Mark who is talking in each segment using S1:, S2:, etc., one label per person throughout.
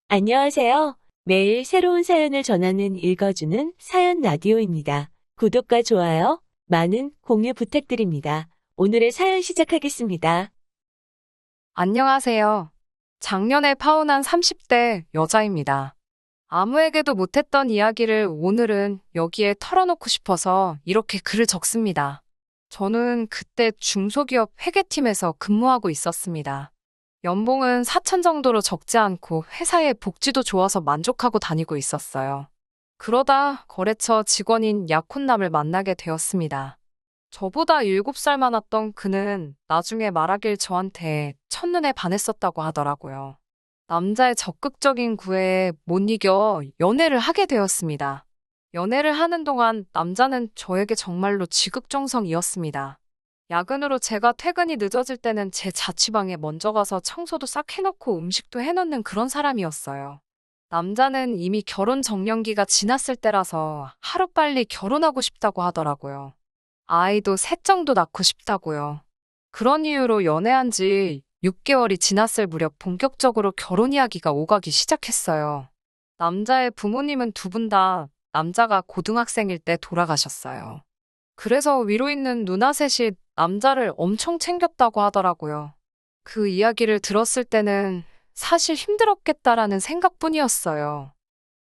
S1: 안녕하세요. 매일 새로운 사연을 전하는 읽어주는 사연 라디오입니다. 구독과 좋아요, 많은 공유 부탁드립니다. 오늘의 사연 시작하겠습니다.
S2: 안녕하세요. 작년에 파혼한 30대 여자입니다. 아무에게도 못했던 이야기를 오늘은 여기에 털어놓고 싶어서 이렇게 글을 적습니다. 저는 그때 중소기업 회계팀에서 근무하고 있었습니다. 연봉은 4천 정도로 적지 않고 회사의 복지도 좋아서 만족하고 다니고 있었어요. 그러다 거래처 직원인 약혼남을 만나게 되었습니다. 저보다 7살 많았던 그는 나중에 말하길 저한테 첫눈에 반했었다고 하더라고요. 남자의 적극적인 구애에 못 이겨 연애를 하게 되었습니다. 연애를 하는 동안 남자는 저에게 정말로 지극정성이었습니다. 야근으로 제가 퇴근이 늦어질 때는 제 자취방에 먼저 가서 청소도 싹 해놓고 음식도 해놓는 그런 사람이었어요. 남자는 이미 결혼 정년기가 지났을 때라서 하루빨리 결혼하고 싶다고 하더라고요. 아이도 셋 정도 낳고 싶다고요. 그런 이유로 연애한 지 6개월이 지났을 무렵 본격적으로 결혼 이야기가 오가기 시작했어요. 남자의 부모님은 두 분 다 남자가 고등학생일 때 돌아가셨어요. 그래서 위로 있는 누나 셋이 남자를 엄청 챙겼다고 하더라고요. 그 이야기를 들었을 때는 사실 힘들었겠다라는 생각뿐이었어요.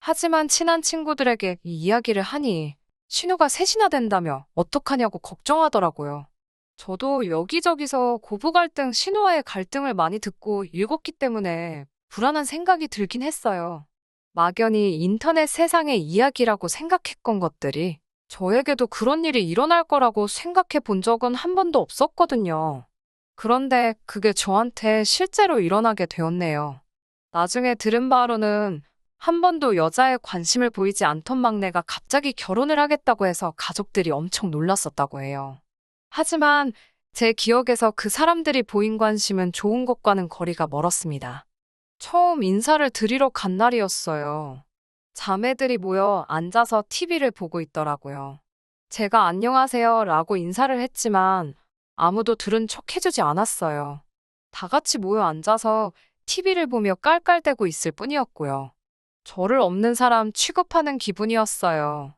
S2: 하지만 친한 친구들에게 이 이야기를 하니 신우가 셋이나 된다며 어떡하냐고 걱정하더라고요. 저도 여기저기서 고부 갈등, 신우와의 갈등을 많이 듣고 읽었기 때문에 불안한 생각이 들긴 했어요. 막연히 인터넷 세상의 이야기라고 생각했던 것들이 저에게도 그런 일이 일어날 거라고 생각해 본 적은 한 번도 없었거든요. 그런데 그게 저한테 실제로 일어나게 되었네요. 나중에 들은 바로는 한 번도 여자에 관심을 보이지 않던 막내가 갑자기 결혼을 하겠다고 해서 가족들이 엄청 놀랐었다고 해요. 하지만 제 기억에서 그 사람들이 보인 관심은 좋은 것과는 거리가 멀었습니다. 처음 인사를 드리러 간 날이었어요. 자매들이 모여 앉아서 TV를 보고 있더라고요. 제가 안녕하세요 라고 인사를 했지만 아무도 들은 척 해주지 않았어요. 다 같이 모여 앉아서 TV를 보며 깔깔대고 있을 뿐이었고요. 저를 없는 사람 취급하는 기분이었어요.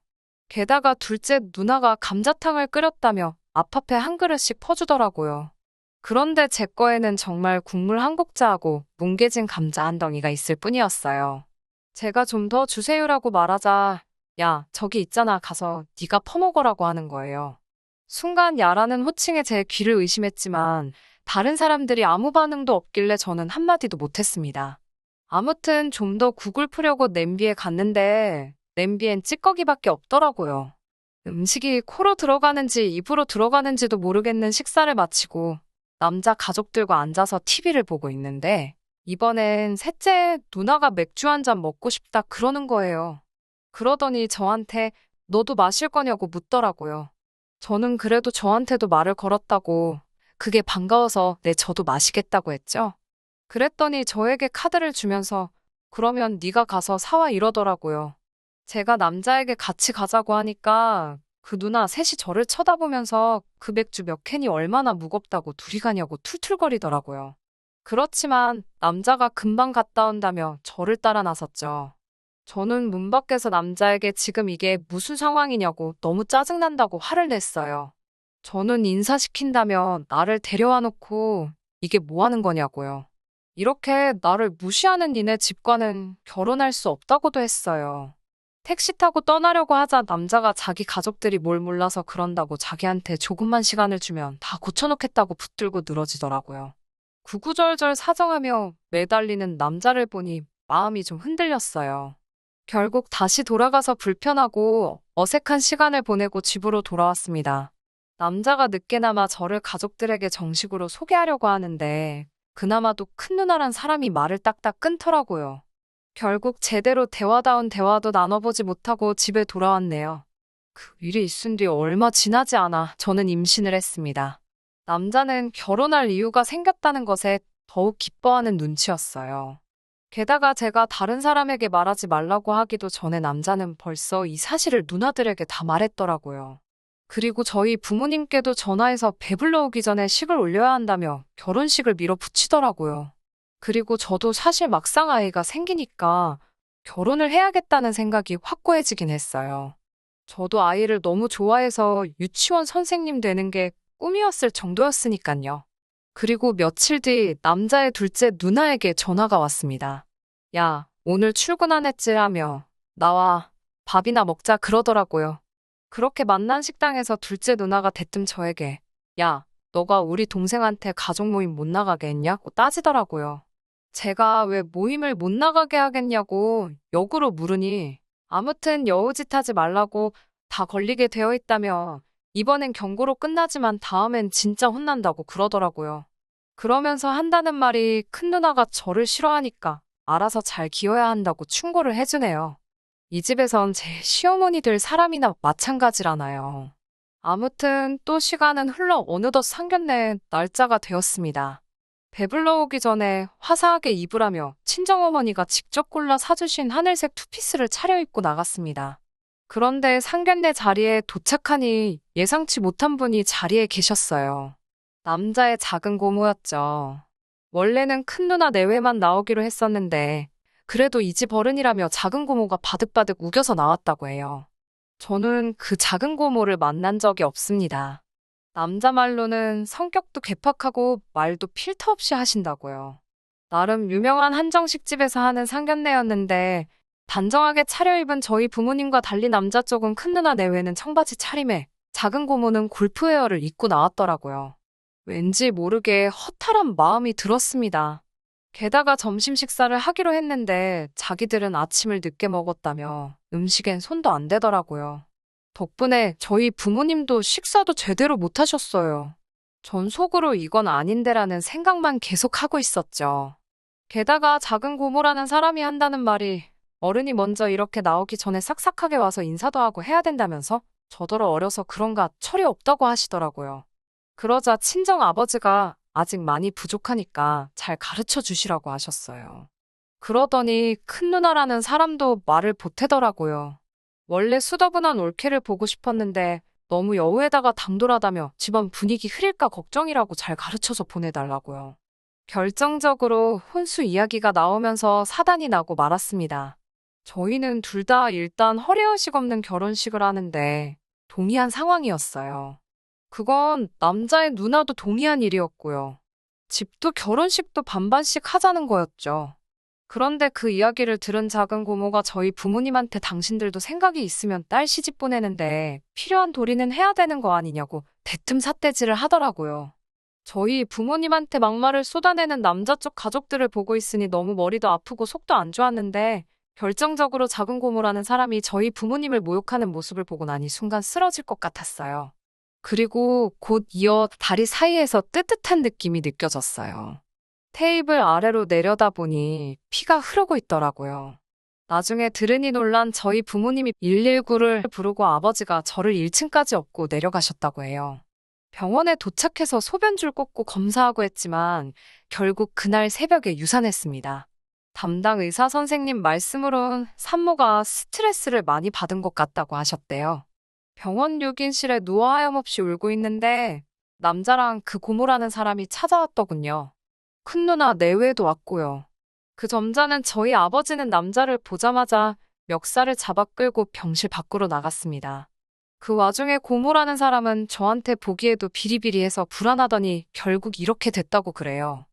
S2: 게다가 둘째 누나가 감자탕을 끓였다며 앞앞에 한 그릇씩 퍼주더라고요. 그런데 제 거에는 정말 국물 한 국자하고 뭉개진 감자 한 덩이가 있을 뿐이었어요. 제가 좀 더 주세요라고 말하자, 야, 저기 있잖아 가서 네가 퍼먹으라고 하는 거예요. 순간 야라는 호칭에 제 귀를 의심했지만 다른 사람들이 아무 반응도 없길래 저는 한마디도 못했습니다. 아무튼 좀 더 국을 풀려고 냄비에 갔는데 냄비엔 찌꺼기밖에 없더라고요. 음식이 코로 들어가는지 입으로 들어가는지도 모르겠는 식사를 마치고 남자 가족들과 앉아서 TV를 보고 있는데 이번엔 셋째 누나가 맥주 한 잔 먹고 싶다 그러는 거예요. 그러더니 저한테 너도 마실 거냐고 묻더라고요. 저는 그래도 저한테도 말을 걸었다고 그게 반가워서 네 저도 마시겠다고 했죠. 그랬더니 저에게 카드를 주면서 그러면 네가 가서 사와 이러더라고요. 제가 남자에게 같이 가자고 하니까 그 누나 셋이 저를 쳐다보면서 그 맥주 몇 캔이 얼마나 무겁다고 둘이 가냐고 툴툴거리더라고요. 그렇지만 남자가 금방 갔다 온다며 저를 따라 나섰죠. 저는 문 밖에서 남자에게 지금 이게 무슨 상황이냐고 너무 짜증난다고 화를 냈어요. 저는 인사시킨다며 나를 데려와 놓고 이게 뭐 하는 거냐고요. 이렇게 나를 무시하는 니네 집과는 결혼할 수 없다고도 했어요. 택시 타고 떠나려고 하자 남자가 자기 가족들이 뭘 몰라서 그런다고 자기한테 조금만 시간을 주면 다 고쳐놓겠다고 붙들고 늘어지더라고요. 구구절절 사정하며 매달리는 남자를 보니 마음이 좀 흔들렸어요. 결국 다시 돌아가서 불편하고 어색한 시간을 보내고 집으로 돌아왔습니다. 남자가 늦게나마 저를 가족들에게 정식으로 소개하려고 하는데 그나마도 큰 누나란 사람이 말을 딱딱 끊더라고요. 결국 제대로 대화다운 대화도 나눠보지 못하고 집에 돌아왔네요. 그 일이 있은 뒤 얼마 지나지 않아 저는 임신을 했습니다. 남자는 결혼할 이유가 생겼다는 것에 더욱 기뻐하는 눈치였어요. 게다가 제가 다른 사람에게 말하지 말라고 하기도 전에 남자는 벌써 이 사실을 누나들에게 다 말했더라고요. 그리고 저희 부모님께도 전화해서 배불러 오기 전에 식을 올려야 한다며 결혼식을 밀어붙이더라고요. 그리고 저도 사실 막상 아이가 생기니까 결혼을 해야겠다는 생각이 확고해지긴 했어요. 저도 아이를 너무 좋아해서 유치원 선생님 되는 게 꿈이었을 정도였으니까요. 그리고 며칠 뒤 남자의 둘째 누나에게 전화가 왔습니다. 야, 오늘 출근 안 했지 하며 나와 밥이나 먹자 그러더라고요. 그렇게 만난 식당에서 둘째 누나가 대뜸 저에게 야, 너가 우리 동생한테 가족 모임 못 나가게 했냐고 따지더라고요. 제가 왜 모임을 못 나가게 하겠냐고 역으로 물으니 아무튼 여우짓 하지 말라고 다 걸리게 되어 있다며 이번엔 경고로 끝나지만 다음엔 진짜 혼난다고 그러더라고요. 그러면서 한다는 말이 큰 누나가 저를 싫어하니까 알아서 잘 기어야 한다고 충고를 해주네요. 이 집에선 제 시어머니들 사람이나 마찬가지라나요. 아무튼 또 시간은 흘러 어느덧 상견례 날짜가 되었습니다. 배불러 오기 전에 화사하게 입으라며 친정어머니가 직접 골라 사주신 하늘색 투피스를 차려입고 나갔습니다. 그런데 상견례 자리에 도착하니 예상치 못한 분이 자리에 계셨어요. 남자의 작은 고모였죠. 원래는 큰 누나 내외만 나오기로 했었는데 그래도 이 집 어른이라며 작은 고모가 바득바득 우겨서 나왔다고 해요. 저는 그 작은 고모를 만난 적이 없습니다. 남자 말로는 성격도 괴팍하고 말도 필터 없이 하신다고요. 나름 유명한 한정식 집에서 하는 상견례였는데 단정하게 차려입은 저희 부모님과 달리 남자 쪽은 큰 누나 내외는 청바지 차림에 작은 고모는 골프웨어를 입고 나왔더라고요. 왠지 모르게 허탈한 마음이 들었습니다. 게다가 점심 식사를 하기로 했는데 자기들은 아침을 늦게 먹었다며 음식엔 손도 안 대더라고요. 덕분에 저희 부모님도 식사도 제대로 못 하셨어요. 전 속으로 이건 아닌데라는 생각만 계속하고 있었죠. 게다가 작은 고모라는 사람이 한다는 말이 어른이 먼저 이렇게 나오기 전에 싹싹하게 와서 인사도 하고 해야 된다면서 저더러 어려서 그런가 철이 없다고 하시더라고요. 그러자 친정 아버지가 아직 많이 부족하니까 잘 가르쳐 주시라고 하셨어요. 그러더니 큰 누나라는 사람도 말을 보태더라고요. 원래 수더분한 올케를 보고 싶었는데 너무 여우에다가 당돌하다며 집안 분위기 흐릴까 걱정이라고 잘 가르쳐서 보내달라고요. 결정적으로 혼수 이야기가 나오면서 사단이 나고 말았습니다. 저희는 둘 다 일단 허례허식 없는 결혼식을 하는데 동의한 상황이었어요. 그건 남자의 누나도 동의한 일이었고요. 집도 결혼식도 반반씩 하자는 거였죠. 그런데 그 이야기를 들은 작은 고모가 저희 부모님한테 당신들도 생각이 있으면 딸 시집 보내는데 필요한 도리는 해야 되는 거 아니냐고 대뜸 삿대질을 하더라고요. 저희 부모님한테 막말을 쏟아내는 남자 쪽 가족들을 보고 있으니 너무 머리도 아프고 속도 안 좋았는데 결정적으로 작은 고모라는 사람이 저희 부모님을 모욕하는 모습을 보고 나니 순간 쓰러질 것 같았어요. 그리고 곧 이어 다리 사이에서 뜨뜻한 느낌이 느껴졌어요. 테이블 아래로 내려다보니 피가 흐르고 있더라고요. 나중에 들으니 놀란 저희 부모님이 119를 부르고 아버지가 저를 1층까지 업고 내려가셨다고 해요. 병원에 도착해서 소변줄 꽂고 검사하고 했지만 결국 그날 새벽에 유산했습니다. 담당 의사 선생님 말씀으론 산모가 스트레스를 많이 받은 것 같다고 하셨대요. 병원 유긴실에 누워 하염없이 울고 있는데 남자랑 그 고모라는 사람이 찾아왔더군요. 큰 누나 내외도 왔고요. 그 점자는 저희 아버지는 남자를 보자마자 멱살을 잡아 끌고 병실 밖으로 나갔습니다. 그 와중에 고모라는 사람은 저한테 보기에도 비리비리해서 불안하더니 결국 이렇게 됐다고 그래요.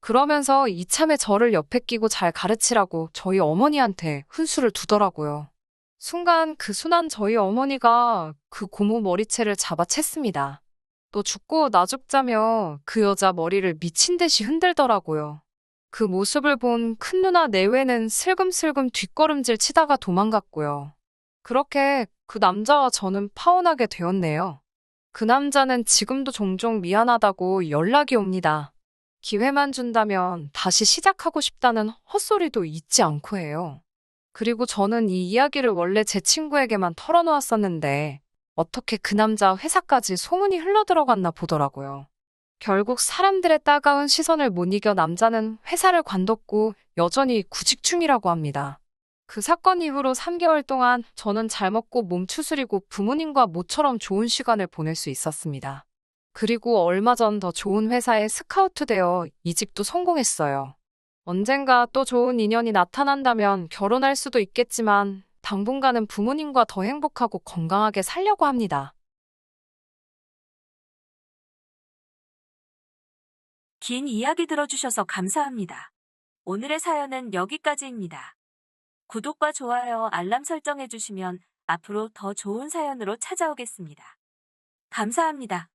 S2: 그러면서 이참에 저를 옆에 끼고 잘 가르치라고 저희 어머니한테 훈수를 두더라고요. 순간 그 순한 저희 어머니가 그 고모 머리채를 잡아챘습니다. 너 죽고 나 죽자며 그 여자 머리를 미친 듯이 흔들더라고요. 그 모습을 본 큰 누나 내외는 슬금슬금 뒷걸음질 치다가 도망갔고요. 그렇게 그 남자와 저는 파혼하게 되었네요. 그 남자는 지금도 종종 미안하다고 연락이 옵니다. 기회만 준다면 다시 시작하고 싶다는 헛소리도 잊지 않고 해요. 그리고 저는 이 이야기를 원래 제 친구에게만 털어놓았었는데 어떻게 그 남자 회사까지 소문이 흘러들어갔나 보더라고요. 결국 사람들의 따가운 시선을 못 이겨 남자는 회사를 관뒀고 여전히 구직 중이라고 합니다. 그 사건 이후로 3개월 동안 저는 잘 먹고 몸 추스리고 부모님과 모처럼 좋은 시간을 보낼 수 있었습니다. 그리고 얼마 전 더 좋은 회사에 스카우트되어 이직도 성공했어요. 언젠가 또 좋은 인연이 나타난다면 결혼할 수도 있겠지만 당분간은 부모님과 더 행복하고 건강하게 살려고 합니다.
S1: 긴 이야기 들어주셔서 감사합니다. 오늘의 사연은 여기까지입니다. 구독과 좋아요, 알람 설정해주시면 앞으로 더 좋은 사연으로 찾아오겠습니다. 감사합니다.